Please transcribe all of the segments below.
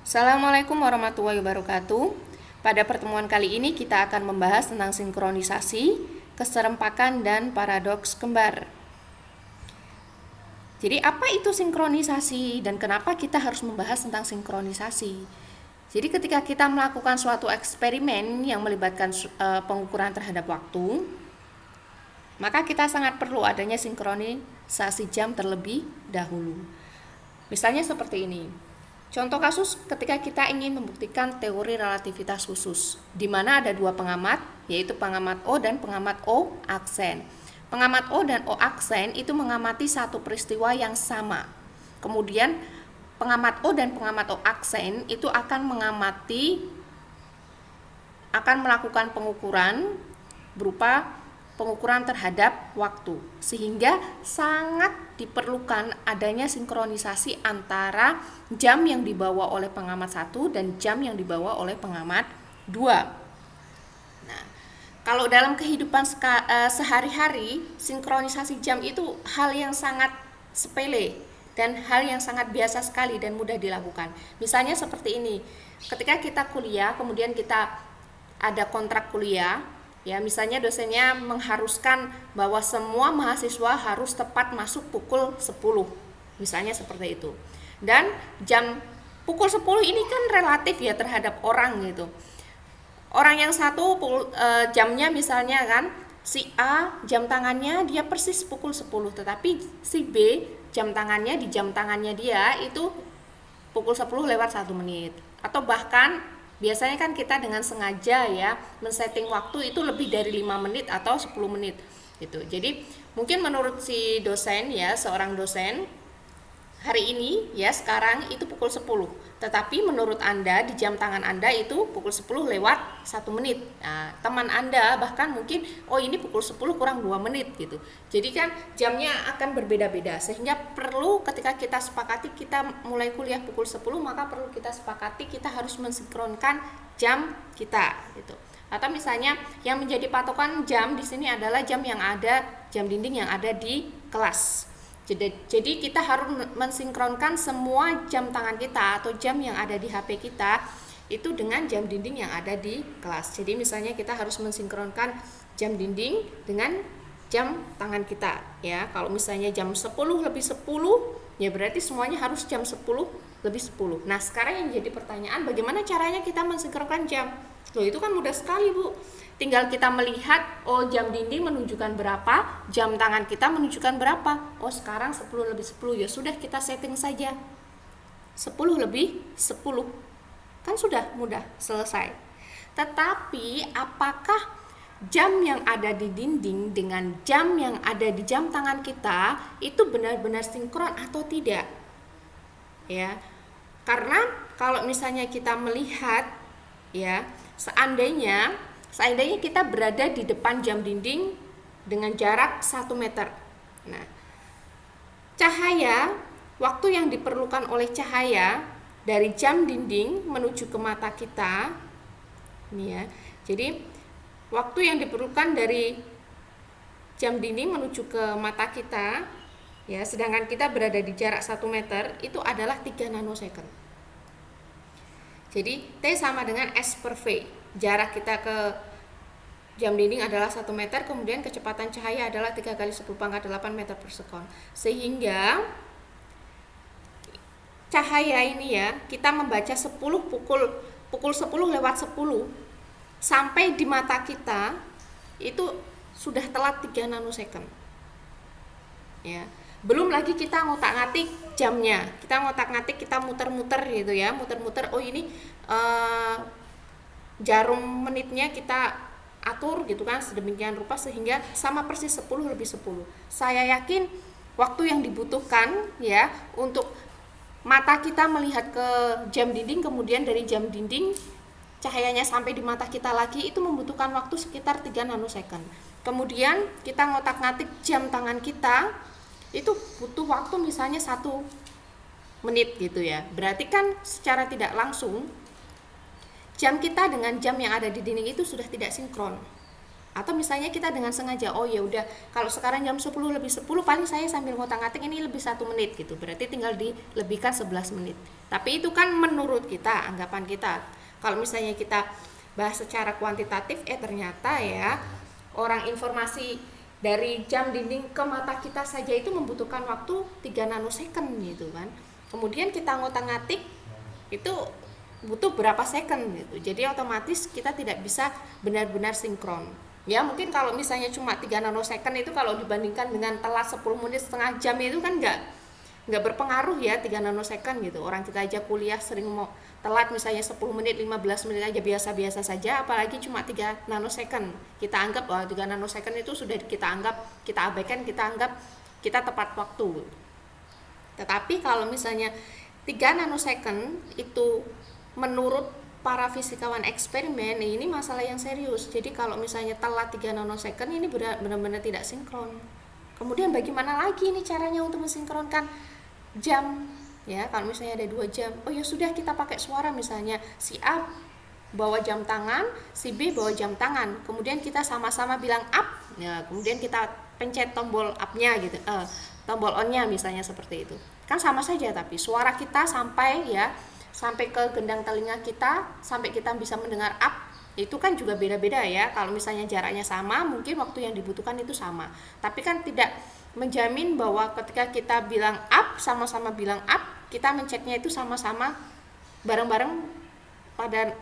Assalamualaikum warahmatullahi wabarakatuh. Pada pertemuan kali ini kita akan membahas tentang sinkronisasi, keserempakan, dan paradoks kembar. Jadi apa itu sinkronisasi dan kenapa kita harus membahas tentang sinkronisasi? Jadi ketika kita melakukan suatu eksperimen yang melibatkan pengukuran terhadap waktu, maka kita sangat perlu adanya sinkronisasi jam terlebih dahulu. Misalnya seperti ini. Contoh kasus ketika kita ingin membuktikan teori relativitas khusus, di mana ada dua pengamat, yaitu pengamat O dan pengamat O aksen. Pengamat O dan O aksen itu mengamati satu peristiwa yang sama. Kemudian pengamat O dan pengamat O aksen itu akan melakukan pengukuran berupa pengukuran terhadap waktu, sehingga sangat diperlukan adanya sinkronisasi antara jam yang dibawa oleh pengamat satu dan jam yang dibawa oleh pengamat dua. Nah, kalau dalam kehidupan sehari-hari, sinkronisasi jam itu hal yang sangat sepele dan hal yang sangat biasa sekali dan mudah dilakukan. Misalnya seperti ini, ketika kita kuliah, kemudian kita ada kontrak kuliah, ya, misalnya dosennya mengharuskan bahwa semua mahasiswa harus tepat masuk pukul 10. Misalnya seperti itu. Dan jam pukul 10 ini kan relatif ya terhadap orang gitu. Orang yang satu jamnya misalnya kan si A jam tangannya dia persis pukul 10, tetapi si B jam tangannya di jam tangannya dia itu pukul 10 lewat 1 menit. Atau bahkan biasanya kan kita dengan sengaja ya men-setting waktu itu lebih dari 5 menit atau 10 menit gitu. Jadi mungkin menurut si dosen ya, seorang dosen hari ini ya sekarang itu pukul 10, tetapi menurut Anda di jam tangan Anda itu pukul 10 lewat 1 menit. Nah, teman Anda bahkan mungkin oh ini pukul 10 kurang 2 menit gitu. Jadi kan jamnya akan berbeda-beda, sehingga perlu ketika kita sepakati kita mulai kuliah pukul 10, maka perlu kita sepakati kita harus mensinkronkan jam kita gitu. Atau misalnya yang menjadi patokan jam di sini adalah jam dinding yang ada di kelas. Jadi kita harus mensinkronkan semua jam tangan kita atau jam yang ada di HP kita itu dengan jam dinding yang ada di kelas. Jadi misalnya kita harus mensinkronkan jam dinding dengan jam tangan kita ya. Kalau misalnya jam 10 lebih 10 ya berarti semuanya harus jam 10 lebih 10. Nah sekarang yang jadi pertanyaan, bagaimana caranya kita mensinkronkan jam? Loh itu kan mudah sekali Bu. Tinggal kita melihat, oh jam dinding menunjukkan berapa, jam tangan kita menunjukkan berapa. Oh sekarang 10 lebih 10, ya sudah kita setting saja 10 lebih 10. Kan sudah mudah, selesai. Tetapi apakah jam yang ada di dinding dengan jam yang ada di jam tangan kita itu benar-benar sinkron atau tidak? Ya, karena kalau misalnya kita melihat ya, seandainya kita berada di depan jam dinding dengan jarak 1 meter. Nah, waktu yang diperlukan oleh cahaya dari jam dinding menuju ke mata kita, ini ya. Jadi, waktu yang diperlukan dari jam dinding menuju ke mata kita, ya, sedangkan kita berada di jarak 1 meter, itu adalah 3 nanosecond. Jadi, T sama dengan S per V. Jarak kita ke jam dinding adalah 1 meter, kemudian kecepatan cahaya adalah 3 kali 10 pangkat 8 meter per sekon. Sehingga cahaya ini ya, kita membaca 10 pukul 10 lewat 10 sampai di mata kita itu sudah telat 3 nanosecond. Ya. Belum lagi kita ngotak-ngatik jamnya, kita muter-muter gitu ya, muter-muter. Oh ini jarum menitnya kita atur gitu kan sedemikian rupa sehingga sama persis 10 lebih 10. Saya yakin waktu yang dibutuhkan ya untuk mata kita melihat ke jam dinding, kemudian dari jam dinding cahayanya sampai di mata kita lagi itu membutuhkan waktu sekitar 3 nanosecond. Kemudian kita ngotak-ngatik jam tangan kita itu butuh waktu misalnya 1 menit gitu ya. Berarti kan secara tidak langsung jam kita dengan jam yang ada di dinding itu sudah tidak sinkron. Atau misalnya kita dengan sengaja, oh ya udah kalau sekarang jam 10 lebih 10 paling saya sambil ngotak-ngatik ini lebih 1 menit gitu, berarti tinggal dilebihkan 11 menit. Tapi itu kan menurut kita, anggapan kita. Kalau misalnya kita bahas secara kuantitatif, ternyata ya orang informasi dari jam dinding ke mata kita saja itu membutuhkan waktu 3 nanosecond gitu kan. Kemudian kita ngotak-ngatik itu butuh berapa second gitu. Jadi otomatis kita tidak bisa benar-benar sinkron. Ya mungkin kalau misalnya cuma 3 nanosecond itu kalau dibandingkan dengan telat 10 menit setengah jam itu kan nggak berpengaruh ya 3 nanosecond gitu. Orang kita aja kuliah sering mau telat misalnya 10 menit 15 menit aja biasa-biasa saja, apalagi cuma 3 nanosecond. Kita anggap 3 nanosecond itu sudah kita anggap, kita abaikan, kita anggap kita tepat waktu. Tetapi kalau misalnya 3 nanosecond itu menurut para fisikawan eksperimen ini masalah yang serius. Jadi kalau misalnya telat 3 nanosecond ini benar-benar tidak sinkron. Kemudian bagaimana lagi ini caranya untuk mensinkronkan jam? Ya, kalau misalnya ada 2 jam, oh ya sudah kita pakai suara, misalnya si A bawa jam tangan, si B bawa jam tangan. Kemudian kita sama-sama bilang up. Ya, kemudian kita pencet tombol up-nya gitu. Tombol on-nya misalnya seperti itu. Kan sama saja, tapi suara kita sampai ke gendang telinga kita, sampai kita bisa mendengar up, itu kan juga beda-beda ya. Kalau misalnya jaraknya sama, mungkin waktu yang dibutuhkan itu sama. Tapi kan tidak menjamin bahwa ketika kita bilang up, sama-sama bilang up, kita mencetnya itu sama-sama bareng-bareng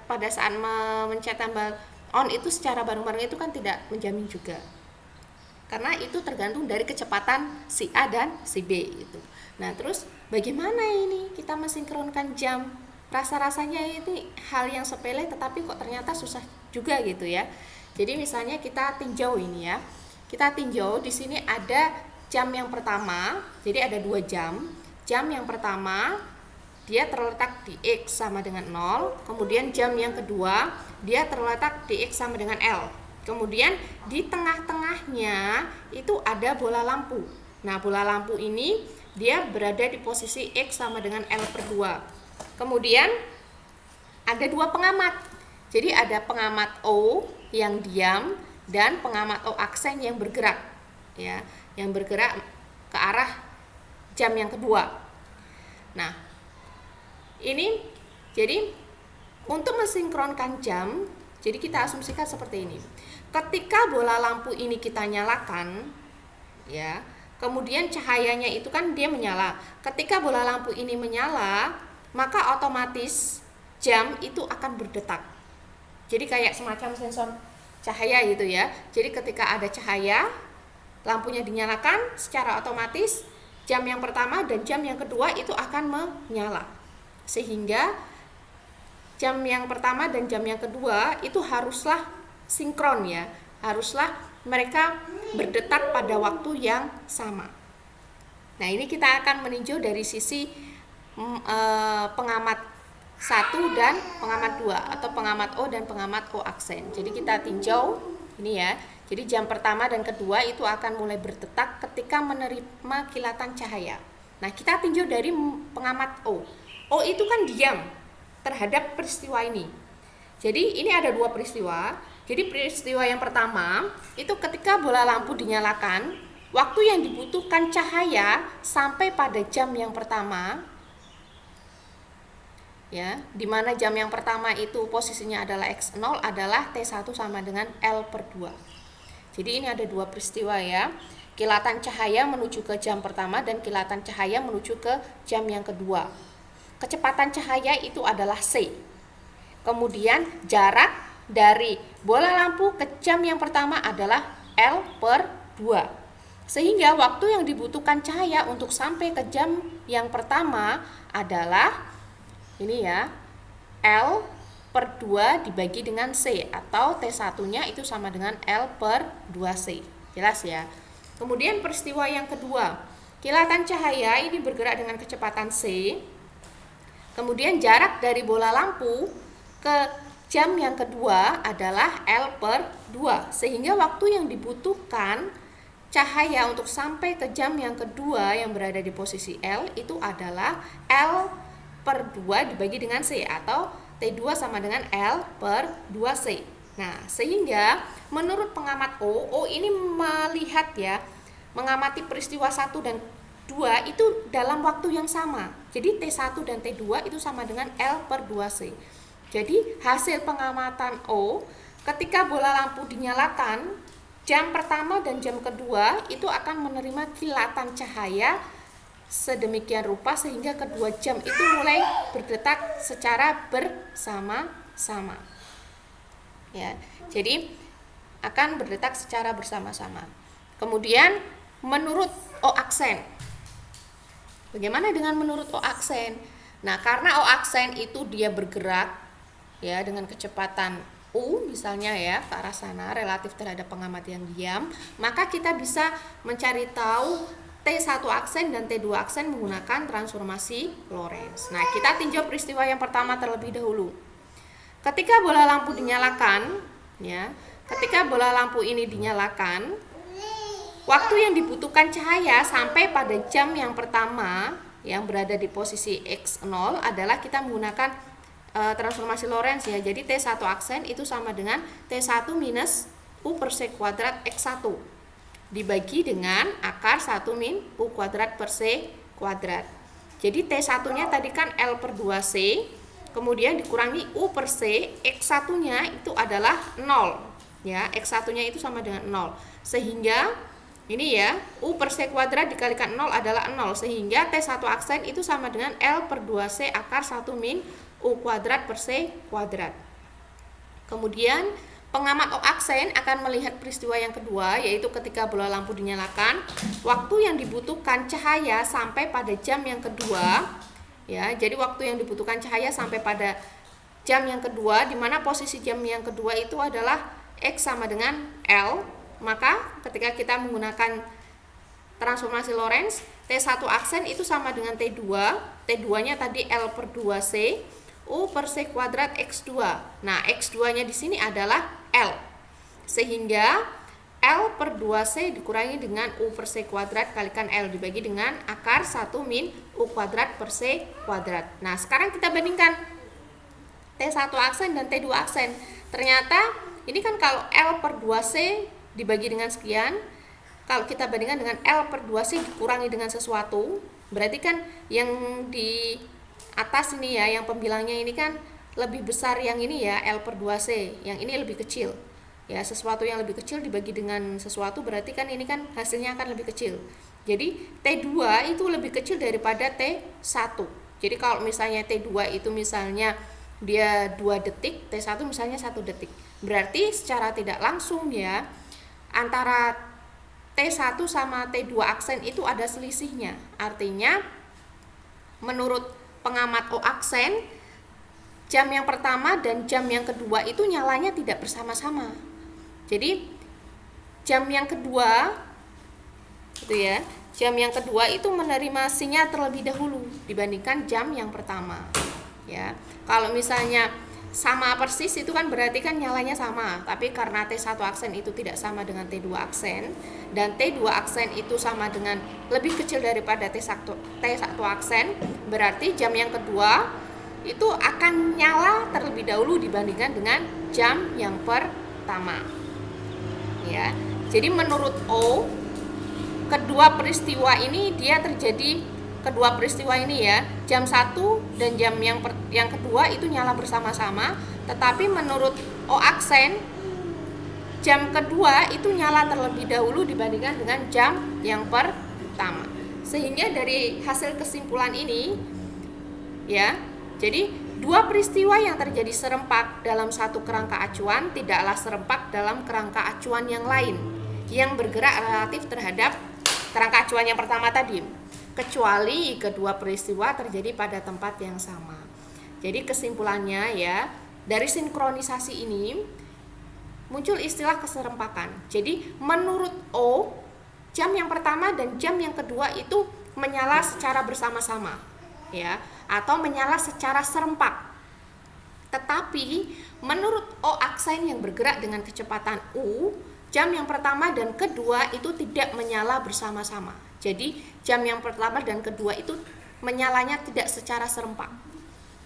pada saat mencet tombol on itu secara bareng-bareng, itu kan tidak menjamin juga. Karena itu tergantung dari kecepatan si A dan si B itu. Nah, terus bagaimana ini kita mensinkronkan jam? Rasa-rasanya ini hal yang sepele, tetapi kok ternyata susah juga gitu ya. Jadi misalnya kita tinjau ini ya. Kita tinjau di sini ada jam yang pertama. Jadi ada 2 jam. Jam yang pertama dia terletak di X sama dengan 0. Kemudian jam yang kedua dia terletak di X sama dengan L. Kemudian di tengah-tengahnya itu ada bola lampu. Nah, bola lampu ini dia berada di posisi X sama dengan L/2. Kemudian ada 2 pengamat. Jadi ada pengamat O yang diam dan pengamat O aksen yang bergerak. Ya, yang bergerak ke arah jam yang kedua. Nah, ini jadi untuk mensinkronkan jam, jadi kita asumsikan seperti ini. Ketika bola lampu ini kita nyalakan, ya, kemudian cahayanya itu kan dia menyala. Ketika bola lampu ini menyala, maka otomatis jam itu akan berdetak. Jadi kayak semacam sensor cahaya gitu ya. Jadi ketika ada cahaya, lampunya dinyalakan, secara otomatis jam yang pertama dan jam yang kedua itu akan menyala. Sehingga jam yang pertama dan jam yang kedua itu haruslah sinkron ya, haruslah mereka berdetak pada waktu yang sama. Nah, ini kita akan meninjau dari sisi pengamat 1 dan pengamat 2 atau pengamat O dan pengamat O aksen. Jadi kita tinjau ini ya. Jadi jam pertama dan kedua itu akan mulai berdetak ketika menerima kilatan cahaya. Nah, kita tinjau dari pengamat O. O itu kan diam terhadap peristiwa ini. Jadi ini ada 2 peristiwa. Jadi peristiwa yang pertama itu ketika bola lampu dinyalakan, waktu yang dibutuhkan cahaya sampai pada jam yang pertama, ya, di mana jam yang pertama itu posisinya adalah X0 adalah T1 sama dengan L/2. Jadi ini ada 2 peristiwa ya. Kilatan cahaya menuju ke jam pertama dan kilatan cahaya menuju ke jam yang kedua. Kecepatan cahaya itu adalah C. Kemudian jarak dari bola lampu ke jam yang pertama adalah L/2. Sehingga waktu yang dibutuhkan cahaya untuk sampai ke jam yang pertama adalah ini ya, L/2 dibagi dengan C, atau T1-nya itu sama dengan L/2C. Jelas ya. Kemudian peristiwa yang kedua, kilatan cahaya ini bergerak dengan kecepatan C. Kemudian jarak dari bola lampu ke jam yang kedua adalah L/2, sehingga waktu yang dibutuhkan cahaya untuk sampai ke jam yang kedua yang berada di posisi L itu adalah L/2 dibagi dengan C, atau T2 sama dengan L/2C. Nah, sehingga menurut pengamat O ini melihat ya, mengamati peristiwa 1 dan 2 itu dalam waktu yang sama. Jadi T1 dan T2 itu sama dengan L/2C. Jadi hasil pengamatan O, ketika bola lampu dinyalakan, jam pertama dan jam kedua itu akan menerima kilatan cahaya sedemikian rupa sehingga kedua jam itu mulai berdetak secara bersama-sama. Ya, jadi akan berdetak secara bersama-sama. Kemudian menurut O aksen. Bagaimana dengan menurut O aksen? Nah, karena O aksen itu dia bergerak ya dengan kecepatan U misalnya ya ke arah sana relatif terhadap pengamat yang diam, maka kita bisa mencari tahu T1 aksen dan T2 aksen menggunakan transformasi Lorentz. Nah, kita tinjau peristiwa yang pertama terlebih dahulu. Ketika bola lampu dinyalakan, ya, ketika bola lampu ini dinyalakan, waktu yang dibutuhkan cahaya sampai pada jam yang pertama yang berada di posisi X0 adalah kita menggunakan transformasi Lorentz ya. Jadi T1 aksen itu sama dengan T1 minus U per C kuadrat X1 dibagi dengan akar 1 min U kuadrat per C kuadrat. Jadi T1-nya tadi kan L/2C, kemudian dikurangi U per C, X1-nya itu adalah 0. Ya, X1-nya itu sama dengan 0. Sehingga ini ya, U per C kuadrat dikalikan 0 adalah 0. Sehingga T1 aksen itu sama dengan L/2C akar 1 min U kuadrat per C kuadrat. Kemudian pengamat O aksen akan melihat peristiwa yang kedua, yaitu ketika bola lampu dinyalakan, waktu yang dibutuhkan cahaya sampai pada jam yang kedua, ya. Jadi waktu yang dibutuhkan cahaya sampai pada jam yang kedua, di mana posisi jam yang kedua itu adalah X sama dengan L. Maka ketika kita menggunakan transformasi Lorentz, T1 aksen itu sama dengan T2, T2-nya tadi L/2C, U per C kuadrat X2. Nah, X2-nya di sini adalah L. Sehingga L/2C dikurangi dengan U per C kuadrat kalikan L dibagi dengan akar 1 min U kuadrat per C kuadrat. Nah, sekarang kita bandingkan T1 aksen dan T2 aksen. Ternyata ini kan kalau L/2C dibagi dengan sekian, kalau kita bandingkan dengan L/2C dikurangi dengan sesuatu, berarti kan yang di atas ini ya, yang pembilangnya ini kan lebih besar yang ini ya, L/2C, yang ini lebih kecil. Ya, sesuatu yang lebih kecil dibagi dengan sesuatu berarti kan ini kan hasilnya akan lebih kecil. Jadi T2 itu lebih kecil daripada T1. Jadi kalau misalnya T2 itu misalnya dia 2 detik, T1 misalnya 1 detik. Berarti secara tidak langsung ya, antara T1 sama T2 aksen itu ada selisihnya. Artinya menurut pengamat O aksen, jam yang pertama dan jam yang kedua itu nyalanya tidak bersama-sama. Jadi jam yang kedua itu ya, jam yang kedua itu menerima sinyal terlebih dahulu dibandingkan jam yang pertama. Ya, kalau misalnya sama persis itu kan berarti kan nyalanya sama, tapi karena T1 aksen itu tidak sama dengan T2 aksen dan T2 aksen itu sama dengan lebih kecil daripada T1 aksen, berarti jam yang kedua itu akan nyala terlebih dahulu dibandingkan dengan jam yang pertama. Ya. Jadi menurut O, kedua peristiwa ini dia terjadi kedua peristiwa ini ya, jam 1 dan jam yang kedua itu nyala bersama-sama, tetapi menurut O aksen jam kedua itu nyala terlebih dahulu dibandingkan dengan jam yang pertama. Sehingga dari hasil kesimpulan ini ya, jadi dua peristiwa yang terjadi serempak dalam satu kerangka acuan tidaklah serempak dalam kerangka acuan yang lain yang bergerak relatif terhadap kerangka acuan yang pertama tadi, kecuali kedua peristiwa terjadi pada tempat yang sama. Jadi kesimpulannya ya, dari sinkronisasi ini muncul istilah keserempakan. Jadi menurut O, jam yang pertama dan jam yang kedua itu menyala secara bersama-sama ya, atau menyala secara serempak. Tetapi menurut O aksen yang bergerak dengan kecepatan U, jam yang pertama dan kedua itu tidak menyala bersama-sama. Jadi jam yang pertama dan kedua itu menyalanya tidak secara serempak.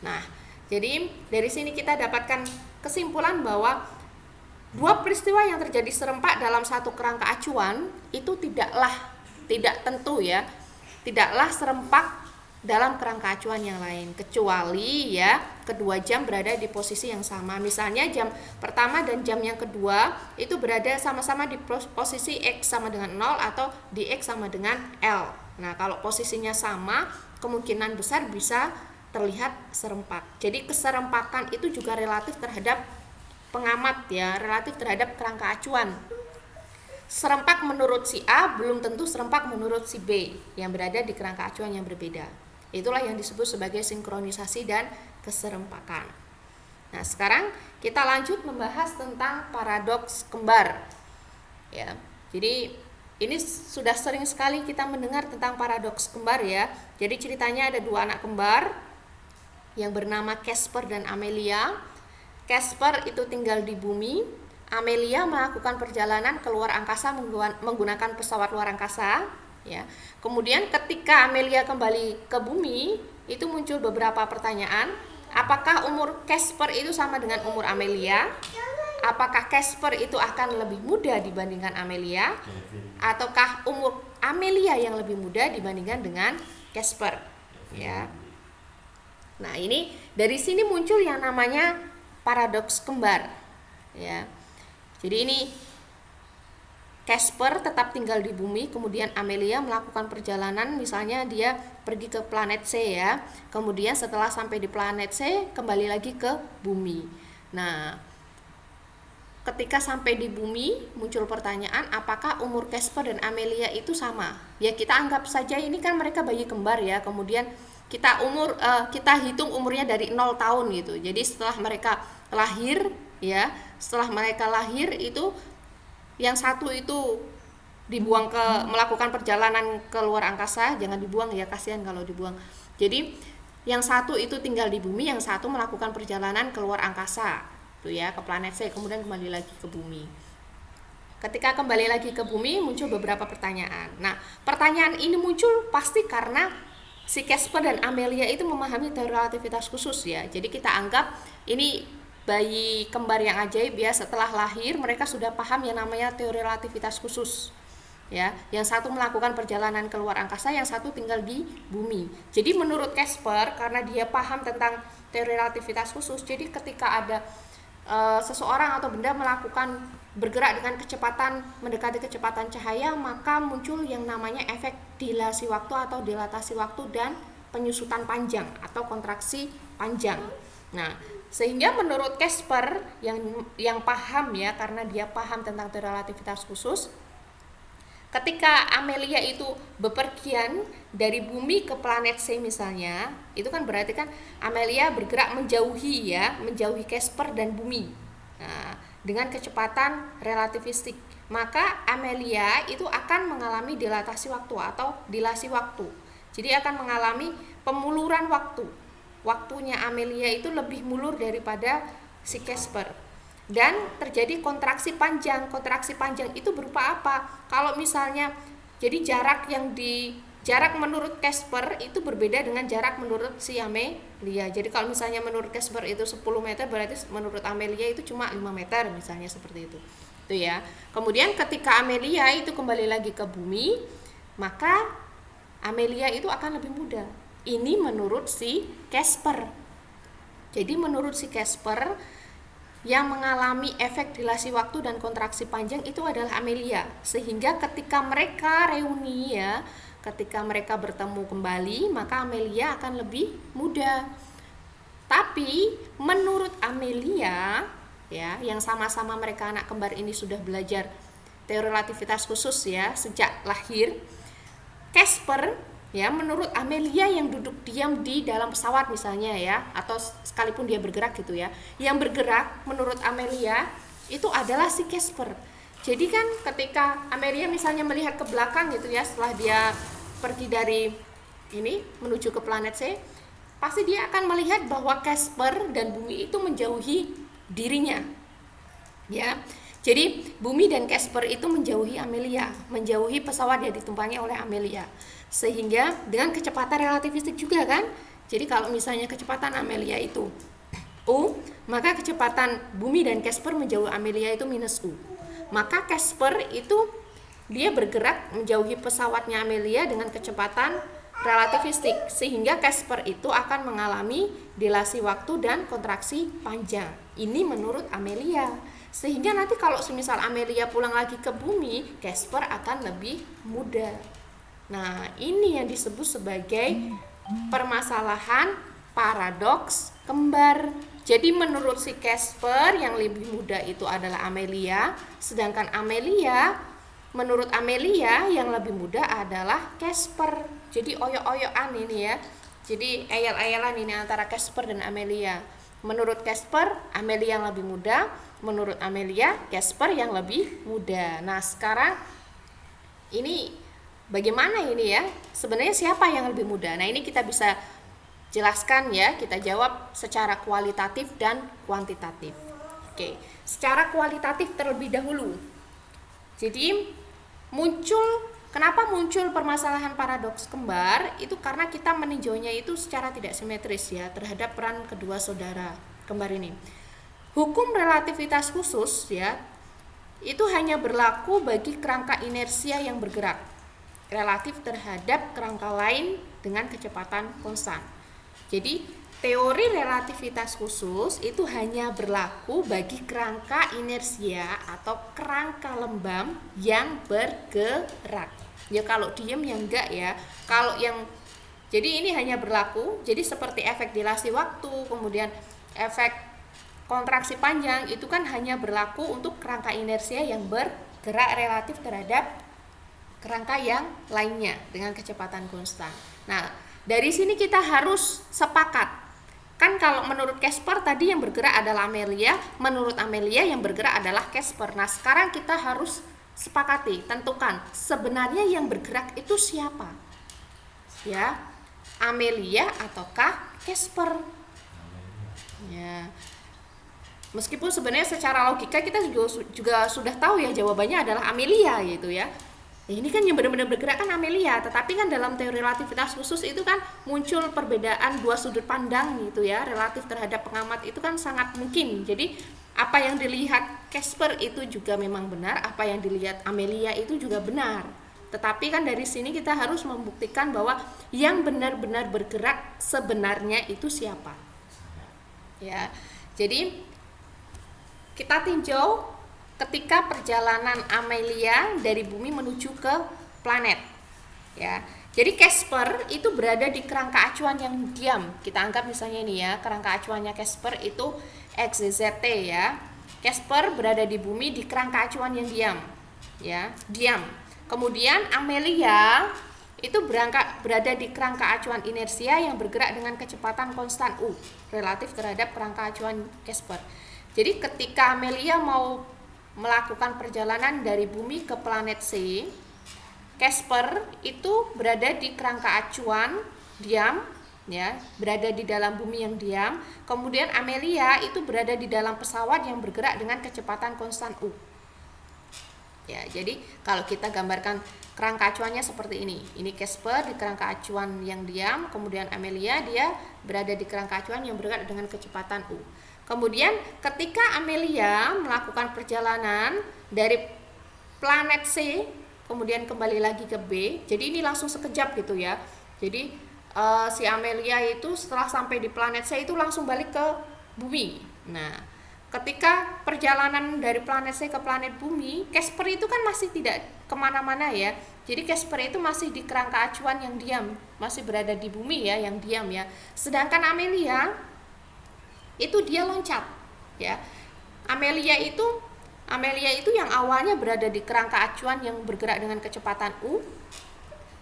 Nah, jadi dari sini kita dapatkan kesimpulan bahwa Dua peristiwa yang terjadi serempak dalam satu kerangka acuan itu tidak tentu ya, tidaklah serempak dalam kerangka acuan yang lain, kecuali ya kedua jam berada di posisi yang sama. Misalnya jam pertama dan jam yang kedua itu berada sama-sama di posisi X sama dengan 0 atau di X sama dengan L. Nah, kalau posisinya sama, kemungkinan besar bisa terlihat serempak. Jadi keserempakan itu juga relatif terhadap pengamat ya, relatif terhadap kerangka acuan. Serempak menurut si A belum tentu serempak menurut si B yang berada di kerangka acuan yang berbeda. Itulah yang disebut sebagai sinkronisasi dan keserempakan. Nah, sekarang kita lanjut membahas tentang paradoks kembar. Ya. Jadi ini sudah sering sekali kita mendengar tentang paradoks kembar ya. Jadi ceritanya ada dua anak kembar yang bernama Casper dan Amelia. Casper itu tinggal di bumi, Amelia melakukan perjalanan ke luar angkasa menggunakan pesawat luar angkasa ya. Kemudian ketika Amelia kembali ke bumi, itu muncul beberapa pertanyaan. Apakah umur Casper itu sama dengan umur Amelia? Apakah Casper itu akan lebih muda dibandingkan Amelia? Ataukah umur Amelia yang lebih muda dibandingkan dengan Casper? Ya. Nah, ini dari sini muncul yang namanya paradoks kembar ya. Jadi ini Casper tetap tinggal di bumi, kemudian Amelia melakukan perjalanan, misalnya dia pergi ke planet C ya. Kemudian setelah sampai di planet C kembali lagi ke bumi. Nah, ketika sampai di bumi muncul pertanyaan, apakah umur Casper dan Amelia itu sama? Ya, kita anggap saja ini kan mereka bayi kembar ya. Kemudian kita hitung umurnya dari 0 tahun gitu. Jadi setelah mereka lahir ya, itu yang satu itu dibuang melakukan perjalanan ke luar angkasa, jangan dibuang ya, kasihan kalau dibuang. Jadi yang satu itu tinggal di bumi, yang satu melakukan perjalanan ke luar angkasa tuh ya, ke planet C, kemudian kembali lagi ke bumi. Ketika kembali lagi ke bumi muncul beberapa pertanyaan. Nah, pertanyaan ini muncul pasti karena si Casper dan Amelia itu memahami teori relativitas khusus ya. Jadi kita anggap ini bayi kembar yang ajaib ya, setelah lahir mereka sudah paham yang namanya teori relativitas khusus. Ya, yang satu melakukan perjalanan ke luar angkasa, yang satu tinggal di bumi. Jadi menurut Casper, karena dia paham tentang teori relativitas khusus, jadi ketika ada seseorang atau benda bergerak dengan kecepatan mendekati kecepatan cahaya, maka muncul yang namanya efek dilasi waktu atau dilatasi waktu dan penyusutan panjang atau kontraksi panjang. Nah, sehingga menurut Casper yang paham ya, karena dia paham tentang teori relativitas khusus, ketika Amelia itu bepergian dari bumi ke planet C misalnya, itu kan berarti kan Amelia bergerak menjauhi Casper dan bumi. Nah, dengan kecepatan relativistik, maka Amelia itu akan mengalami dilatasi waktu atau dilasi waktu. Jadi akan mengalami pemuluran waktu. Waktunya Amelia itu lebih mulur daripada si Casper. Dan terjadi kontraksi panjang. Kontraksi panjang itu berupa apa? Kalau misalnya jadi jarak menurut Casper itu berbeda dengan jarak menurut si Amelia. Jadi kalau misalnya menurut Casper itu 10 meter, berarti menurut Amelia itu cuma 5 meter misalnya, seperti itu. Itu ya. Kemudian ketika Amelia itu kembali lagi ke bumi, maka Amelia itu akan lebih muda. Ini menurut si Casper. Jadi menurut si Casper, yang mengalami efek dilasi waktu dan kontraksi panjang itu adalah Amelia. Sehingga ketika mereka reuni ya, ketika mereka bertemu kembali, maka Amelia akan lebih muda. Tapi menurut Amelia ya, yang sama-sama mereka anak kembar ini sudah belajar teori relativitas khusus ya sejak lahir, Casper ya, menurut Amelia yang duduk diam di dalam pesawat misalnya ya, atau sekalipun dia bergerak gitu ya, yang bergerak menurut Amelia itu adalah si Casper. Jadi kan ketika Amelia misalnya melihat ke belakang gitu ya, setelah dia pergi dari ini menuju ke planet C, pasti dia akan melihat bahwa Casper dan bumi itu menjauhi dirinya ya. Jadi bumi dan Casper itu menjauhi Amelia, menjauhi pesawat yang ditumpangi oleh Amelia, sehingga dengan kecepatan relativistik juga kan. Jadi kalau misalnya kecepatan Amelia itu U, maka kecepatan bumi dan Casper menjauhi Amelia itu minus U. Maka Casper itu dia bergerak menjauhi pesawatnya Amelia dengan kecepatan relativistik, sehingga Casper itu akan mengalami dilasi waktu dan kontraksi panjang. Ini menurut Amelia. Sehingga nanti kalau semisal Amelia pulang lagi ke bumi, Casper akan lebih muda. Nah, ini yang disebut sebagai permasalahan paradoks kembar. Jadi menurut si Casper yang lebih muda itu adalah Amelia, sedangkan menurut Amelia yang lebih muda adalah Casper. Jadi oyok-oyokan ini ya. Jadi ayal-ayalan ini antara Casper dan Amelia. Menurut Casper, Amelia yang lebih muda. Menurut Amelia, Casper yang lebih muda. Nah, sekarang ini bagaimana ini ya? Sebenarnya siapa yang lebih muda? Nah, ini kita bisa jelaskan ya, kita jawab secara kualitatif dan kuantitatif. Oke, secara kualitatif terlebih dahulu. Jadi kenapa muncul permasalahan paradoks kembar? Itu karena kita meninjaunya itu secara tidak simetris ya terhadap peran kedua saudara kembar ini. Hukum relativitas khusus ya itu hanya berlaku bagi kerangka inersia yang bergerak relatif terhadap kerangka lain dengan kecepatan konstan. Jadi teori relativitas khusus itu hanya berlaku bagi kerangka inersia atau kerangka lembam yang bergerak. Ya kalau diem ya enggak ya. Jadi ini hanya berlaku, jadi seperti efek dilasi waktu, kemudian efek kontraksi panjang itu kan hanya berlaku untuk kerangka inersia yang bergerak relatif terhadap kerangka yang lainnya dengan kecepatan konstan. Nah, dari sini kita harus sepakat. Kan kalau menurut Casper tadi yang bergerak adalah Amelia, menurut Amelia yang bergerak adalah Casper. Nah, sekarang kita harus sepakati, tentukan sebenarnya yang bergerak itu siapa? Ya, Amelia ataukah Casper? Ya. Meskipun sebenarnya secara logika kita juga sudah tahu ya jawabannya adalah Amelia gitu ya. Ini kan yang benar-benar bergerak kan Amelia, tetapi kan dalam teori relativitas khusus itu kan muncul perbedaan dua sudut pandang gitu ya, relatif terhadap pengamat itu kan sangat mungkin. Jadi apa yang dilihat Casper itu juga memang benar, apa yang dilihat Amelia itu juga benar. Tetapi kan dari sini kita harus membuktikan bahwa yang benar-benar bergerak sebenarnya itu siapa. Ya. Jadi kita tinjau ketika perjalanan Amelia dari bumi menuju ke planet ya. Jadi Casper itu berada di kerangka acuan yang diam. Kita anggap misalnya ini ya, kerangka acuannya Casper itu XZT ya. Casper berada di bumi di kerangka acuan yang diam ya, diam. Kemudian Amelia itu berada di kerangka acuan inersia yang bergerak dengan kecepatan konstan U relatif terhadap kerangka acuan Casper. Jadi ketika Amelia mau melakukan perjalanan dari bumi ke planet C, Casper itu berada di kerangka acuan diam ya, berada di dalam bumi yang diam. Kemudian Amelia itu berada di dalam pesawat yang bergerak dengan kecepatan konstan U. Ya, jadi kalau kita gambarkan kerangka acuannya seperti ini. Ini Casper di kerangka acuan yang diam, kemudian Amelia dia berada di kerangka acuan yang bergerak dengan kecepatan U. Kemudian ketika Amelia melakukan perjalanan dari planet C kemudian kembali lagi ke B, jadi ini langsung sekejap gitu ya. Jadi si Amelia itu setelah sampai di planet C itu langsung balik ke bumi. Nah, ketika perjalanan dari planet C ke planet bumi, Casper itu kan masih tidak kemana-mana ya. Jadi Casper itu masih di kerangka acuan yang diam, masih berada di bumi ya, yang diam ya. Sedangkan Amelia itu dia loncat ya. Amelia itu yang awalnya berada di kerangka acuan yang bergerak dengan kecepatan U.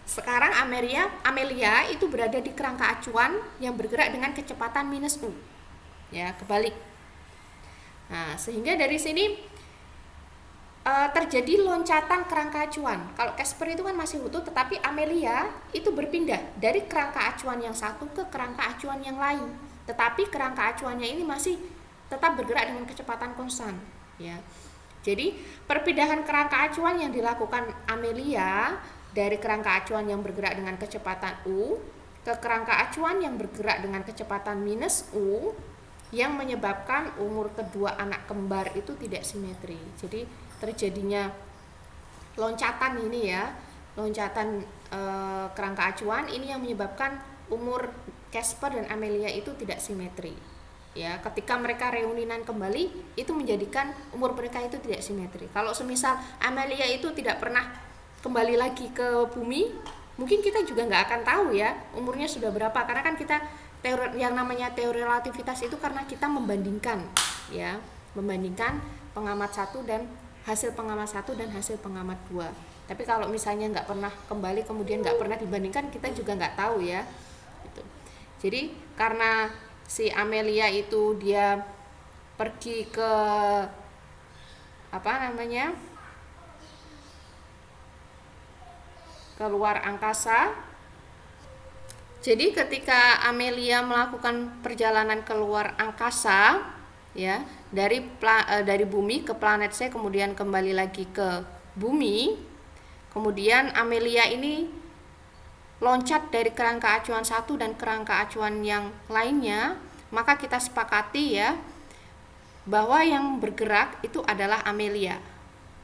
Sekarang Amelia itu berada di kerangka acuan yang bergerak dengan kecepatan minus U. Ya, kebalik. Nah, sehingga dari sini terjadi loncatan kerangka acuan. Kalau Casper itu kan masih utuh, tetapi Amelia itu berpindah dari kerangka acuan yang satu ke kerangka acuan yang lain. Tetapi kerangka acuannya ini masih tetap bergerak dengan kecepatan konstan ya. Jadi perpindahan kerangka acuan yang dilakukan Amelia dari kerangka acuan yang bergerak dengan kecepatan U ke kerangka acuan yang bergerak dengan kecepatan minus U yang menyebabkan umur kedua anak kembar itu tidak simetri. Jadi terjadinya loncatan ini ya, loncatan kerangka acuan ini yang menyebabkan umur Casper dan Amelia itu tidak simetri. Ya, ketika mereka reuninan kembali itu menjadikan umur mereka itu tidak simetri. Kalau semisal Amelia itu tidak pernah kembali lagi ke bumi, mungkin kita juga nggak akan tahu ya umurnya sudah berapa, karena kan kita teori yang namanya teori relativitas itu karena kita membandingkan ya, membandingkan pengamat satu dan hasil pengamat satu dan hasil pengamat dua. Tapi kalau misalnya nggak pernah kembali kemudian nggak pernah dibandingkan, kita juga nggak tahu ya gitu. Jadi karena si Amelia itu dia pergi ke keluar angkasa. Jadi ketika Amelia melakukan perjalanan keluar angkasa ya, dari bumi ke planet C kemudian kembali lagi ke bumi, kemudian Amelia ini loncat dari kerangka acuan satu dan kerangka acuan yang lainnya, maka kita sepakati ya bahwa yang bergerak itu adalah Amelia.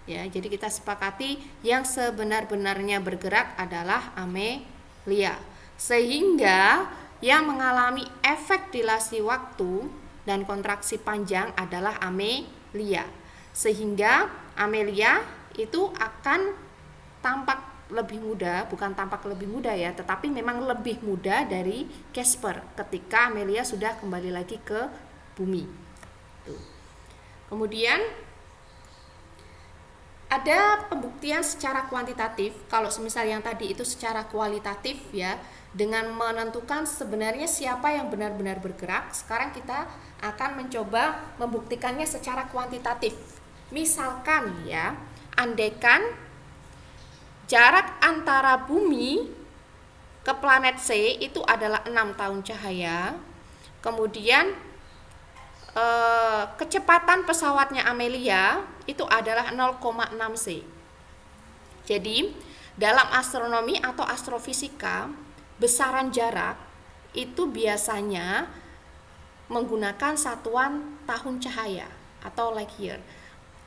Ya, jadi kita sepakati yang sebenar-benarnya bergerak adalah Amelia. Sehingga yang mengalami efek dilasi waktu dan kontraksi panjang adalah Amelia. Sehingga Amelia itu akan tampak lebih muda, bukan tampak lebih muda ya, tetapi memang lebih muda dari Casper ketika Amelia sudah kembali lagi ke bumi. Tuh. Kemudian ada pembuktian secara kuantitatif. Kalau semisal yang tadi itu secara kualitatif ya, dengan menentukan sebenarnya siapa yang benar-benar bergerak. Sekarang kita akan mencoba membuktikannya secara kuantitatif. Misalkan ya, andaikan jarak antara bumi ke planet C itu adalah 6 tahun cahaya. Kemudian kecepatan pesawatnya Amelia itu adalah 0,6 C. Jadi dalam astronomi atau astrofisika, besaran jarak itu biasanya menggunakan satuan tahun cahaya atau light year.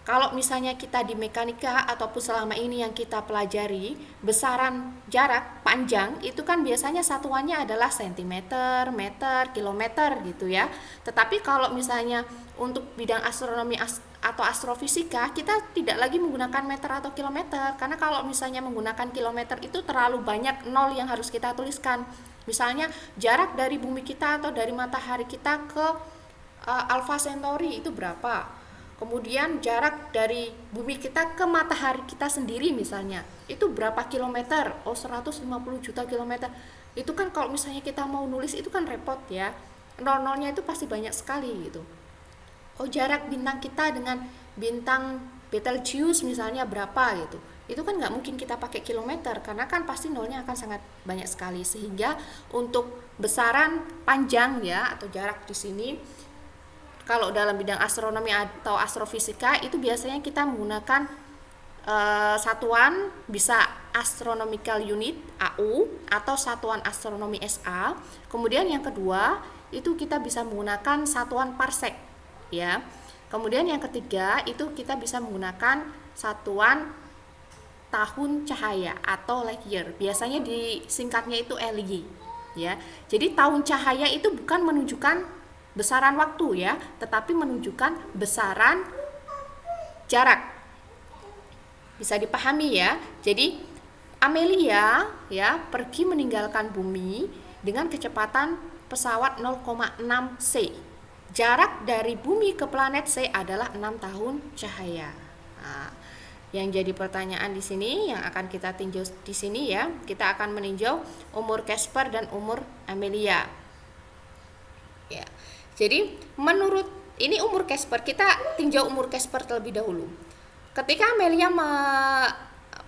Kalau misalnya kita di mekanika ataupun selama ini yang kita pelajari, besaran jarak panjang itu kan biasanya satuannya adalah sentimeter, meter, kilometer gitu ya. Tetapi kalau misalnya untuk bidang astronomi atau astrofisika, kita tidak lagi menggunakan meter atau kilometer, karena kalau misalnya menggunakan kilometer itu terlalu banyak nol yang harus kita tuliskan. Misalnya jarak dari bumi kita atau dari matahari kita ke Alpha Centauri itu berapa? Kemudian jarak dari bumi kita ke matahari kita sendiri misalnya, itu berapa kilometer? Oh, 150 juta kilometer. Itu kan kalau misalnya kita mau nulis itu kan repot ya. Nol-nolnya itu pasti banyak sekali gitu. Oh, jarak bintang kita dengan bintang Betelgeuse misalnya berapa gitu. Itu kan nggak mungkin kita pakai kilometer karena kan pasti nolnya akan sangat banyak sekali. Sehingga untuk besaran panjang ya atau jarak di sini, kalau dalam bidang astronomi atau astrofisika itu biasanya kita menggunakan satuan bisa astronomical unit AU atau satuan astronomi SA. Kemudian yang kedua itu kita bisa menggunakan satuan parsec ya. Kemudian yang ketiga itu kita bisa menggunakan satuan tahun cahaya atau light year. Biasanya disingkatnya itu LY ya. Jadi tahun cahaya itu bukan menunjukkan besaran waktu ya, tetapi menunjukkan besaran jarak. Bisa dipahami ya. Jadi Amelia ya pergi meninggalkan bumi dengan kecepatan pesawat 0,6 C. Jarak dari bumi ke planet C adalah 6 tahun cahaya. Nah, yang jadi pertanyaan di sini yang akan kita tinjau di sini ya, kita akan meninjau umur Casper dan umur Amelia. Ya. Jadi menurut ini umur Casper, kita tinjau umur Casper terlebih dahulu. Ketika Amelia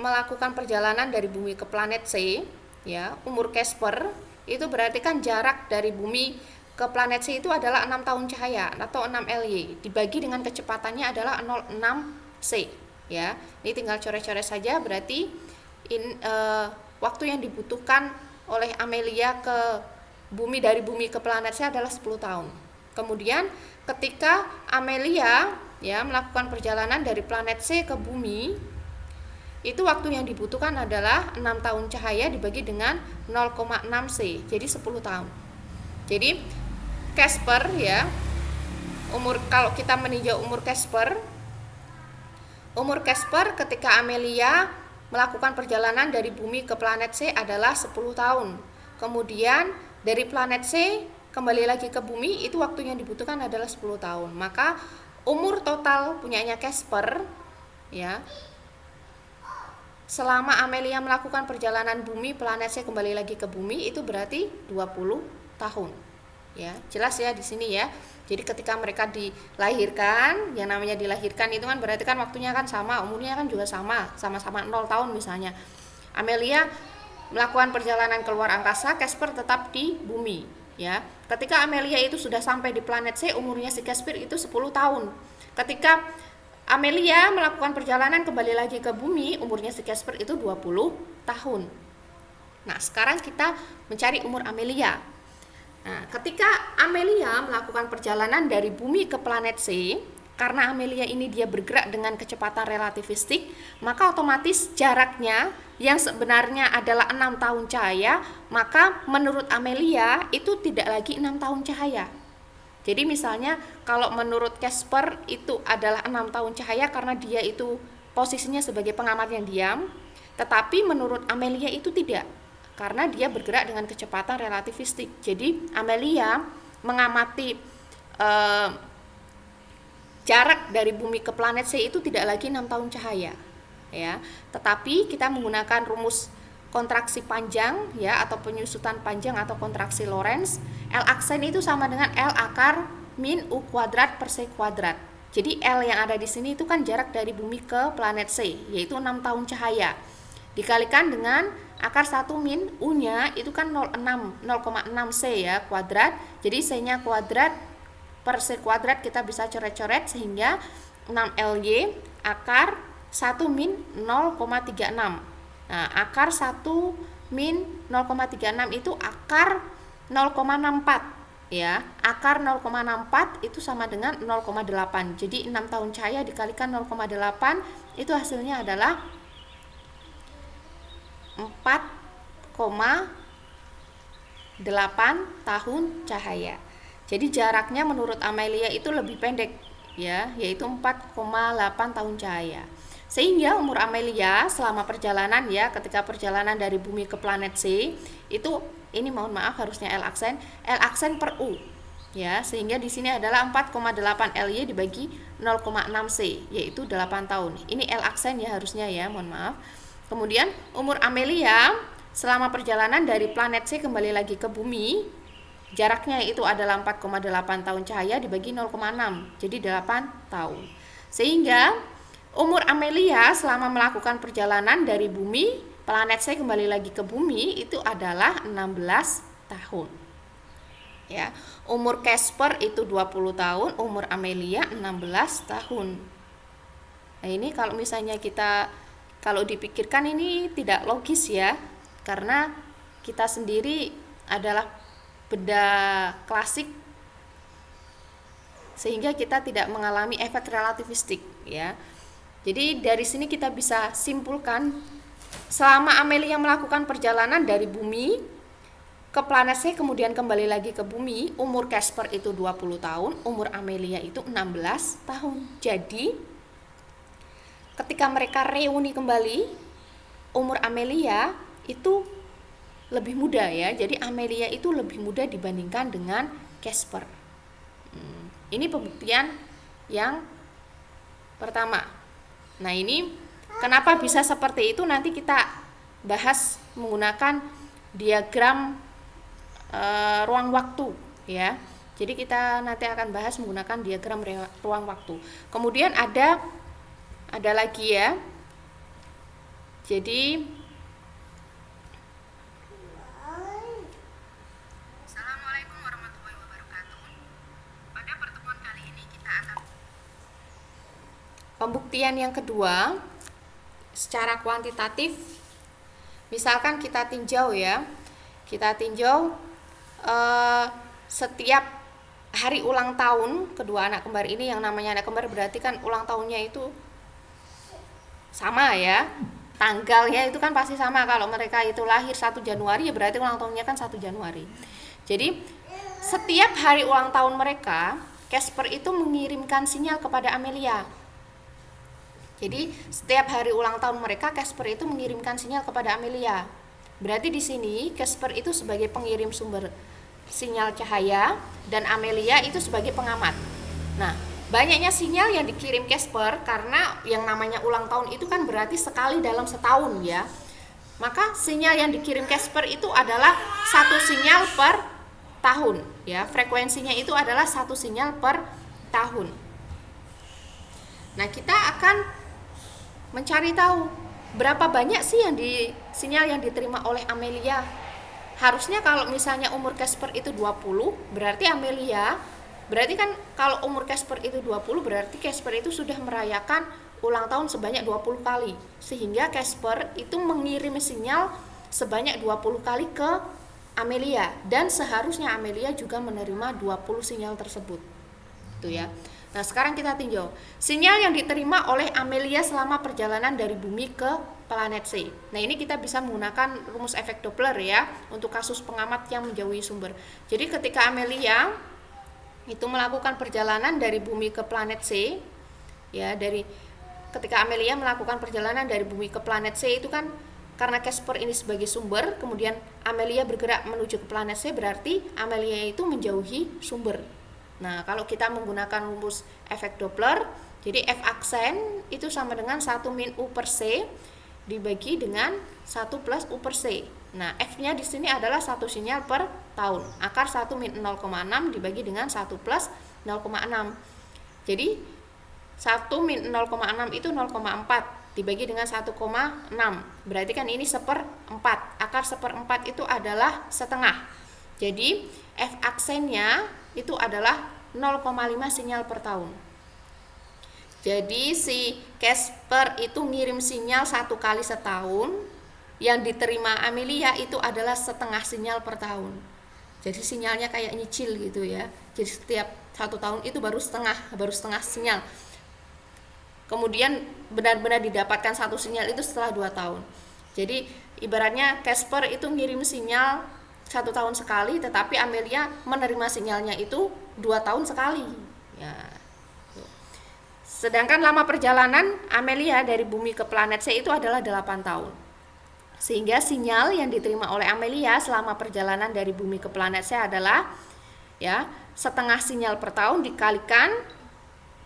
melakukan perjalanan dari bumi ke planet C, ya, umur Casper itu berarti kan jarak dari bumi ke planet C itu adalah 6 tahun cahaya atau 6 LY, dibagi dengan kecepatannya adalah 0,6 C, ya. Ini tinggal coret-coret saja, berarti waktu yang dibutuhkan oleh Amelia dari bumi ke planet C adalah 10 tahun. Kemudian ketika Amelia ya melakukan perjalanan dari planet C ke bumi, itu waktu yang dibutuhkan adalah 6 tahun cahaya dibagi dengan 0,6 C, jadi 10 tahun. Jadi Casper ya, kalau kita meninjau umur Casper ketika Amelia melakukan perjalanan dari bumi ke planet C adalah 10 tahun. Kemudian dari planet C kembali lagi ke bumi, itu waktu yang dibutuhkan adalah 10 tahun. Maka umur total punyanya Casper ya, selama Amelia melakukan perjalanan bumi planet C kembali lagi ke bumi, itu berarti 20 tahun. Ya, jelas ya di sini ya. Jadi ketika mereka dilahirkan, yang namanya dilahirkan itu kan berarti kan waktunya kan sama, umurnya kan juga sama-sama 0 tahun misalnya. Amelia melakukan perjalanan keluar angkasa, Casper tetap di bumi ya. Ketika Amelia itu sudah sampai di planet C, umurnya si Casper itu 10 tahun. Ketika Amelia melakukan perjalanan kembali lagi ke bumi, umurnya si Casper itu 20 tahun. Nah, sekarang kita mencari umur Amelia. Nah, ketika Amelia melakukan perjalanan dari bumi ke planet C, karena Amelia ini dia bergerak dengan kecepatan relativistik, maka otomatis jaraknya yang sebenarnya adalah 6 tahun cahaya, maka menurut Amelia itu tidak lagi 6 tahun cahaya. Jadi misalnya kalau menurut Casper itu adalah 6 tahun cahaya karena dia itu posisinya sebagai pengamat yang diam, tetapi menurut Amelia itu tidak, karena dia bergerak dengan kecepatan relativistik. Jadi Amelia mengamati jarak dari bumi ke planet C itu tidak lagi 6 tahun cahaya ya, tetapi kita menggunakan rumus kontraksi panjang ya, atau penyusutan panjang atau kontraksi Lorentz. L aksen itu sama dengan L akar min U kuadrat per C kuadrat. Jadi L yang ada di sini itu kan jarak dari bumi ke planet C, yaitu 6 tahun cahaya, dikalikan dengan akar 1 min U nya itu kan 0,6 C ya kuadrat. Jadi C nya kuadrat per C kuadrat kita bisa coret-coret sehingga 6LY akar 1 min 0,36. Nah, akar 1 min 0,36 itu akar 0,64 ya. Akar 0,64 itu sama dengan 0,8. Jadi 6 tahun cahaya dikalikan 0,8 itu hasilnya adalah 4,8 tahun cahaya. Jadi jaraknya menurut Amelia itu lebih pendek ya, yaitu 4,8 tahun cahaya. Sehingga umur Amelia selama perjalanan ya, ketika perjalanan dari bumi ke planet C itu, ini mohon maaf harusnya L aksen per U ya, sehingga di sini adalah 4,8 LY dibagi 0,6 C, yaitu 8 tahun. Ini L aksen ya harusnya ya, mohon maaf. Kemudian umur Amelia selama perjalanan dari planet C kembali lagi ke bumi, jaraknya itu adalah 4,8 tahun cahaya dibagi 0,6, jadi 8 tahun. Sehingga umur Amelia selama melakukan perjalanan dari bumi, planet C kembali lagi ke bumi itu adalah 16 tahun. Ya, umur Casper itu 20 tahun, umur Amelia 16 tahun. Nah, ini kalau misalnya kalau dipikirkan ini tidak logis ya, karena kita sendiri adalah benda klasik sehingga kita tidak mengalami efek relativistik ya. Jadi dari sini kita bisa simpulkan selama Amelia melakukan perjalanan dari bumi ke planet C kemudian kembali lagi ke bumi, umur Casper itu 20 tahun, umur Amelia itu 16 tahun. Jadi ketika mereka reuni kembali, umur Amelia itu lebih muda ya. Jadi Amelia itu lebih muda dibandingkan dengan Casper. Ini pembuktian yang pertama. Nah, ini kenapa bisa seperti itu nanti kita bahas menggunakan diagram ruang waktu ya. Jadi kita nanti akan bahas menggunakan diagram ruang waktu. Kemudian ada lagi ya. Jadi pembuktian yang kedua secara kuantitatif, misalkan kita tinjau ya, setiap hari ulang tahun kedua anak kembar ini, yang namanya anak kembar berarti kan ulang tahunnya itu sama ya, tanggalnya itu kan pasti sama. Kalau mereka itu lahir 1 Januari ya berarti ulang tahunnya kan 1 Januari. Jadi setiap hari ulang tahun mereka, Casper itu mengirimkan sinyal kepada Amelia. Jadi setiap hari ulang tahun mereka, Casper itu mengirimkan sinyal kepada Amelia. Berarti di sini Casper itu sebagai pengirim sumber sinyal cahaya dan Amelia itu sebagai pengamat. Nah, banyaknya sinyal yang dikirim Casper karena yang namanya ulang tahun itu kan berarti sekali dalam setahun ya. Maka sinyal yang dikirim Casper itu adalah 1 sinyal per tahun ya. Frekuensinya itu adalah 1 sinyal per tahun. Nah, kita akan mencari tahu berapa banyak sih sinyal yang diterima oleh Amelia. Harusnya kalau misalnya umur Casper itu 20, berarti berarti kan kalau umur Casper itu 20, berarti Casper itu sudah merayakan ulang tahun sebanyak 20 kali. Sehingga Casper itu mengirim sinyal sebanyak 20 kali ke Amelia, dan seharusnya Amelia juga menerima 20 sinyal tersebut. Itu ya. Nah, sekarang kita tinjau sinyal yang diterima oleh Amelia selama perjalanan dari bumi ke planet C. Nah, ini kita bisa menggunakan rumus efek Doppler ya untuk kasus pengamat yang menjauhi sumber. Jadi ketika Amelia itu melakukan perjalanan dari bumi ke planet C ya, ketika Amelia melakukan perjalanan dari bumi ke planet C itu kan karena Casper ini sebagai sumber, kemudian Amelia bergerak menuju ke planet C, berarti Amelia itu menjauhi sumber. Nah, kalau kita menggunakan rumus efek Doppler, jadi F aksen itu sama dengan 1 min U per C dibagi dengan 1 plus U per C. Nah, F-nya di sini adalah 1 sinyal per tahun. Akar 1 min 0,6 dibagi dengan 1 plus 0,6. Jadi 1 min 0,6 itu 0,4 dibagi dengan 1,6. Berarti kan ini 1/4. Akar 1/4 itu adalah setengah. Jadi F aksennya itu adalah 0,5 sinyal per tahun. Jadi si Casper itu ngirim sinyal 1 kali setahun, yang diterima Amelia itu adalah setengah sinyal per tahun. Jadi sinyalnya kayak nyicil gitu ya. Jadi setiap 1 tahun itu baru setengah sinyal. Kemudian benar-benar didapatkan 1 sinyal itu setelah 2 tahun. Jadi ibaratnya Casper itu ngirim sinyal 1 tahun sekali, tetapi Amelia menerima sinyalnya itu 2 tahun sekali ya. Sedangkan lama perjalanan Amelia dari bumi ke planet C itu adalah 8 tahun. Sehingga sinyal yang diterima oleh Amelia selama perjalanan dari bumi ke planet C adalah ya, setengah sinyal per tahun dikalikan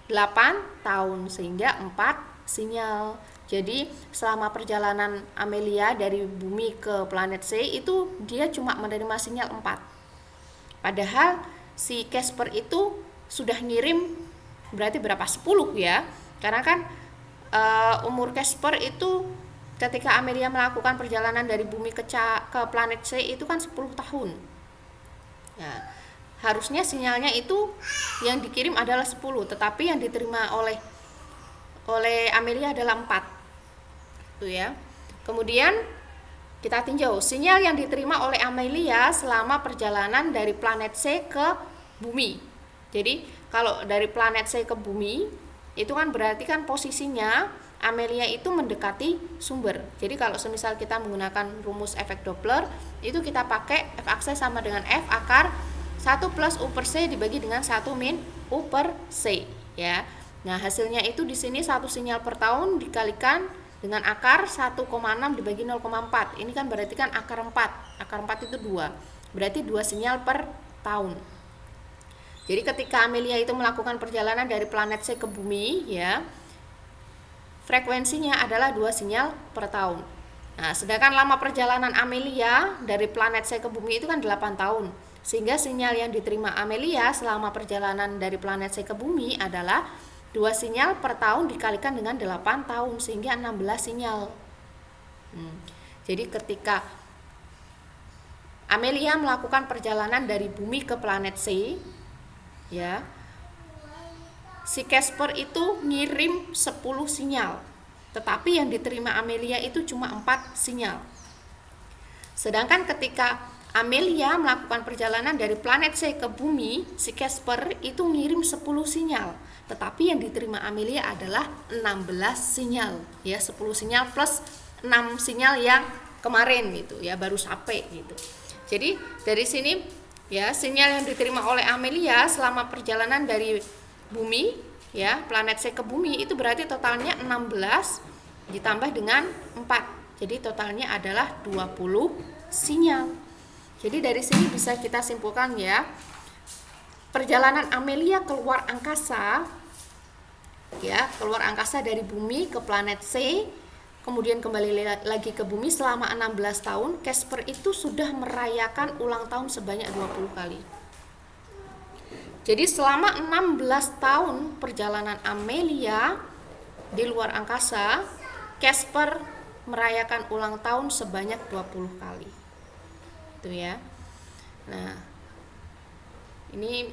8 tahun, sehingga 4 sinyal. Jadi selama perjalanan Amelia dari bumi ke planet C itu dia cuma menerima sinyal 4. Padahal si Casper itu sudah ngirim berarti berapa? 10 ya. Karena kan umur Casper itu ketika Amelia melakukan perjalanan dari bumi ke planet C itu kan 10 tahun. Nah, harusnya sinyalnya itu yang dikirim adalah 10, tetapi yang diterima oleh Amelia adalah 4. Itu ya. Kemudian kita tinjau sinyal yang diterima oleh Amelia selama perjalanan dari planet C ke bumi. Jadi kalau dari planet C ke bumi itu kan berarti kan posisinya Amelia itu mendekati sumber. Jadi kalau semisal kita menggunakan rumus efek Doppler, itu kita pakai F aksen sama dengan F akar 1 plus U per C dibagi dengan 1 min U per C ya. Nah, hasilnya itu di sini 1 sinyal per tahun dikalikan dengan akar 1,6 dibagi 0,4. Ini kan berarti kan akar 4. Akar 4 itu 2. Berarti 2 sinyal per tahun. Jadi ketika Amelia itu melakukan perjalanan dari planet C ke bumi ya, frekuensinya adalah 2 sinyal per tahun. Nah, sedangkan lama perjalanan Amelia dari planet C ke bumi itu kan 8 tahun. Sehingga sinyal yang diterima Amelia selama perjalanan dari planet C ke bumi adalah 2 sinyal per tahun dikalikan dengan 8 tahun, sehingga 16 sinyal. Jadi ketika Amelia melakukan perjalanan dari bumi ke planet C ya, si Casper itu ngirim 10 sinyal, tetapi yang diterima Amelia itu cuma 4 sinyal. Sedangkan ketika Amelia melakukan perjalanan dari planet C ke bumi, si Casper itu ngirim 10 sinyal. Tetapi yang diterima Amelia adalah 16 sinyal, ya, 10 sinyal plus 6 sinyal yang kemarin gitu ya, baru sampai gitu. Jadi dari sini ya, sinyal yang diterima oleh Amelia selama perjalanan dari bumi ya, planet C ke bumi itu berarti totalnya 16 ditambah dengan 4. Jadi totalnya adalah 20 sinyal. Jadi dari sini bisa kita simpulkan ya, perjalanan Amelia keluar angkasa ya, keluar angkasa dari bumi ke planet C, kemudian kembali lagi ke bumi selama 16 tahun, Casper itu sudah merayakan ulang tahun sebanyak 20 kali. Jadi selama 16 tahun perjalanan Amelia di luar angkasa, Casper merayakan ulang tahun sebanyak 20 kali. Itu ya. Nah, ini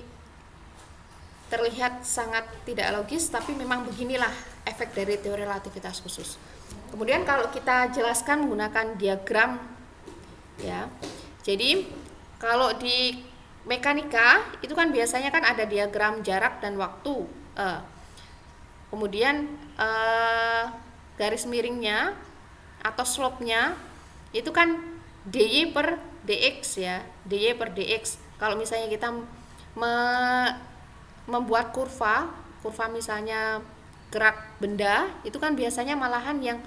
terlihat sangat tidak logis, tapi memang beginilah efek dari teori relativitas khusus. Kemudian kalau kita jelaskan menggunakan diagram ya. Jadi kalau di mekanika itu kan biasanya kan ada diagram jarak dan waktu. Kemudian garis miringnya atau slope-nya itu kan dy per dx ya, dy per dx. Kalau misalnya kita membuat kurva misalnya gerak benda, itu kan biasanya malahan yang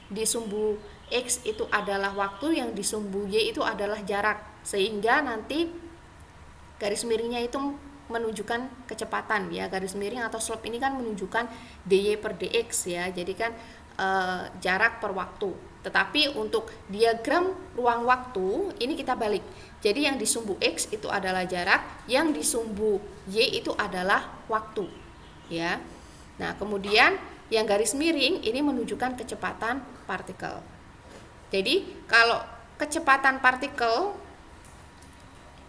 di sumbu x itu adalah waktu, yang di sumbu y itu adalah jarak, sehingga nanti garis miringnya itu menunjukkan kecepatan ya. Garis miring atau slope ini kan menunjukkan dy per dx ya, jadi kan jarak per waktu. Tetapi untuk diagram ruang waktu ini kita balik. Jadi yang di sumbu X itu adalah jarak, yang di sumbu Y itu adalah waktu. Ya. Nah, kemudian yang garis miring ini menunjukkan kecepatan partikel. Jadi kalau kecepatan partikel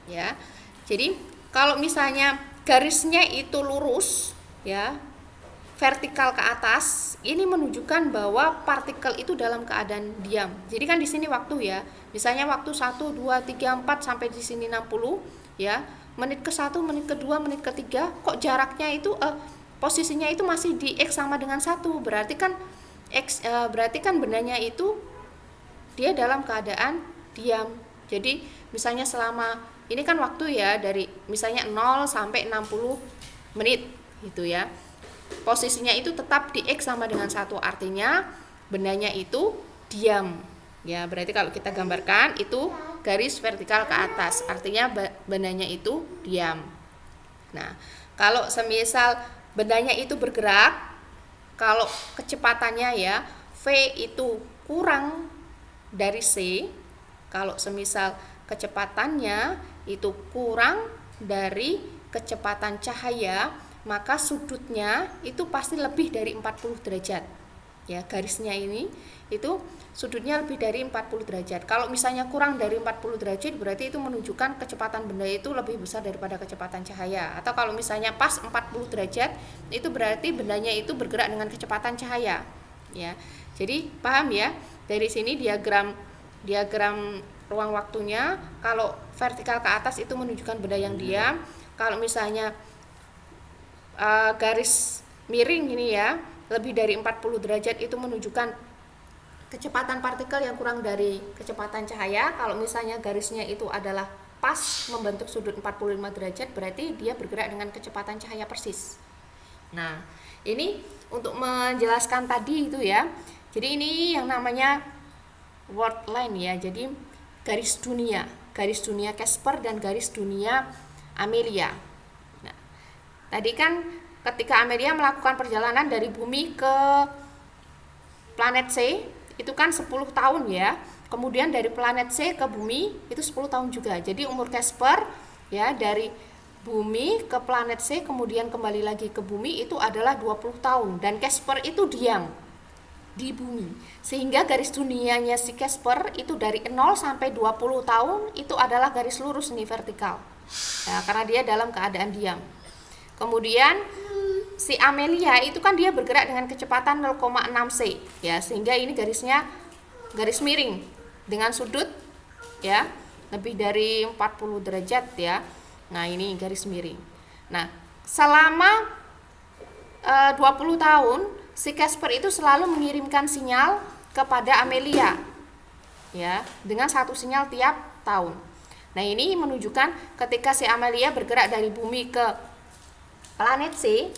ya. Jadi kalau misalnya garisnya itu lurus ya, vertikal ke atas, ini menunjukkan bahwa partikel itu dalam keadaan diam. Jadi kan di sini waktu ya. Misalnya waktu 1 2 3 4 sampai di sini 60 ya. Menit ke 1, menit ke 2, menit ke 3 kok jaraknya itu posisinya itu masih di X sama dengan 1. Berarti kan berarti kan bendanya itu dia dalam keadaan diam. Jadi misalnya selama ini kan waktu ya, dari misalnya 0 sampai 60 menit gitu ya. Posisinya itu tetap di X sama dengan 1, artinya bendanya itu diam ya. Berarti kalau kita gambarkan itu garis vertikal ke atas, artinya bendanya itu diam. Nah, kalau semisal bendanya itu bergerak, kalau kecepatannya ya V itu kurang dari C, kalau semisal kecepatannya itu kurang dari kecepatan cahaya, maka sudutnya itu pasti lebih dari 40 derajat. Ya, garisnya ini itu sudutnya lebih dari 40 derajat. Kalau misalnya kurang dari 40 derajat berarti itu menunjukkan kecepatan benda itu lebih besar daripada kecepatan cahaya. Atau kalau misalnya pas 40 derajat itu berarti bendanya itu bergerak dengan kecepatan cahaya. Ya. Jadi paham ya? Dari sini diagram ruang waktunya, kalau vertikal ke atas itu menunjukkan benda yang diam. Kalau misalnya garis miring ini ya lebih dari 40 derajat itu menunjukkan kecepatan partikel yang kurang dari kecepatan cahaya. Kalau misalnya garisnya itu adalah pas membentuk sudut 45 derajat berarti dia bergerak dengan kecepatan cahaya persis. Nah, ini untuk menjelaskan tadi itu ya. Jadi ini yang namanya world line ya. Jadi garis dunia Casper dan garis dunia Amelia. Tadi kan ketika Amelia melakukan perjalanan dari bumi ke planet C, itu kan 10 tahun ya. Kemudian dari planet C ke bumi itu 10 tahun juga. Jadi umur Casper ya dari bumi ke planet C kemudian kembali lagi ke bumi itu adalah 20 tahun. Dan Casper itu diam di bumi. Sehingga garis dunianya si Casper itu dari 0 sampai 20 tahun itu adalah garis lurus nih, vertikal. Nah, karena dia dalam keadaan diam. Kemudian si Amelia itu kan dia bergerak dengan kecepatan 0,6 C ya, sehingga ini garisnya garis miring dengan sudut ya lebih dari 40 derajat ya. Nah, ini garis miring. Nah, selama 20 tahun si Casper itu selalu mengirimkan sinyal kepada Amelia ya, dengan satu sinyal tiap tahun. Nah, ini menunjukkan ketika si Amelia bergerak dari bumi ke planet C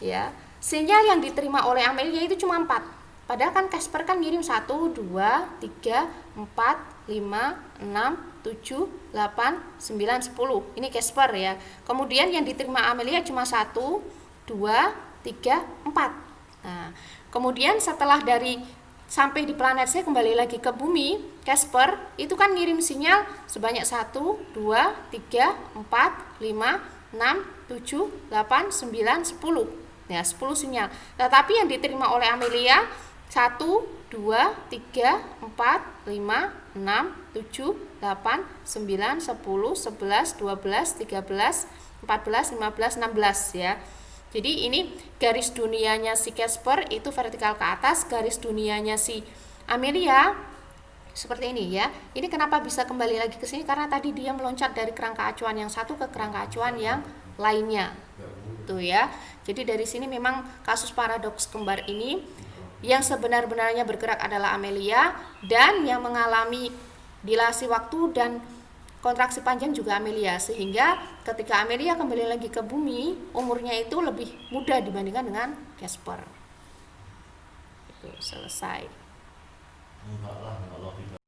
ya, sinyal yang diterima oleh Amelia itu cuma 4. Padahal kan Casper kan ngirim 1, 2, 3, 4, 5, 6, 7, 8, 9, 10. Ini Casper ya. Kemudian yang diterima Amelia cuma 1, 2, 3, 4. Nah, kemudian setelah dari sampai di planet C kembali lagi ke bumi, Casper itu kan ngirim sinyal sebanyak 1, 2, 3, 4, 5, 6, 7, 8, 9, 10. Ya, 10 sinyal. Tetapi yang diterima oleh Amelia 1, 2, 3, 4, 5, 6, 7, 8, 9, 10, 11, 12, 13, 14, 15, 16 ya. Jadi ini garis dunianya si Casper itu vertikal ke atas, garis dunianya si Amelia seperti ini ya. Ini kenapa bisa kembali lagi ke sini, karena tadi dia meloncat dari kerangka acuan yang satu ke kerangka acuan yang lainnya. Tuh ya. Jadi dari sini memang kasus paradoks kembar ini yang sebenar-benarnya bergerak adalah Amelia, dan yang mengalami dilasi waktu dan kontraksi panjang juga Amelia, sehingga ketika Amelia kembali lagi ke bumi, umurnya itu lebih muda dibandingkan dengan Casper. Itu selesai.